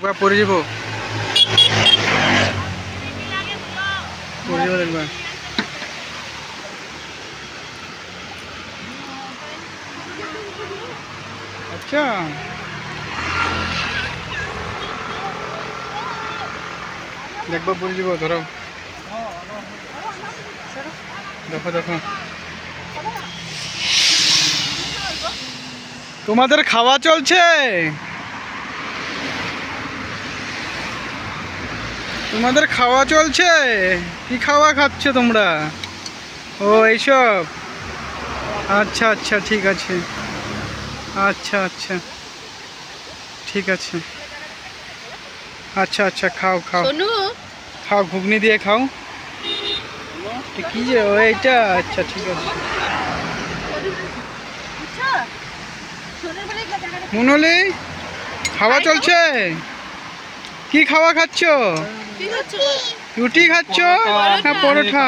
পড়ে যাব দেখবা। আচ্ছা দেখবা পড়ে যাব, ধরো দেখো দেখো। তোমাদের খাওয়া চলছে? তোমাদের খাওয়া চলছে? কি খাওয়া খাচ্ছ তোমরা? ও এইসব, আচ্ছা আচ্ছা ঠিক আছে, আচ্ছা আচ্ছা ঠিক আছে, আচ্ছা আচ্ছা খাও খাও খাও, ঘুগনি দিয়ে খাও। কি যে এইটা, আচ্ছা ঠিক আছে। মুনলি খাওয়া চলছে? কি খাওয়া খাচ্ছ? রুটি খাচ্ছ না পরোটা?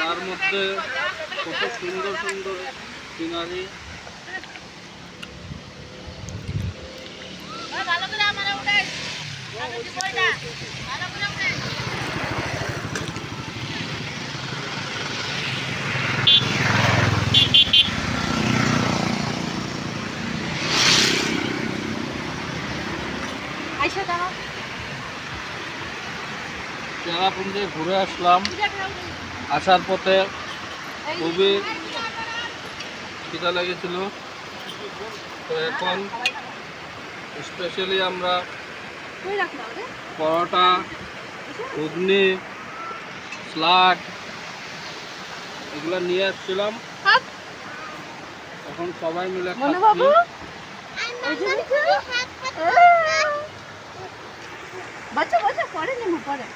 তার মধ্যে কত সুন্দর সুন্দর সিনারি। চেরাপুঞ্জি ঘুরে আসলাম, আসার পথে খুবই খিদা লেগেছিল। তো এখন স্পেশালি আমরা পরোটা, ঘুগনি, স্যালাড এগুলো নিয়ে আসছিলাম। এখন সবাই মিলে খাচ্ছি। বাচ্চা বাচ্চা পরে নেব পরে।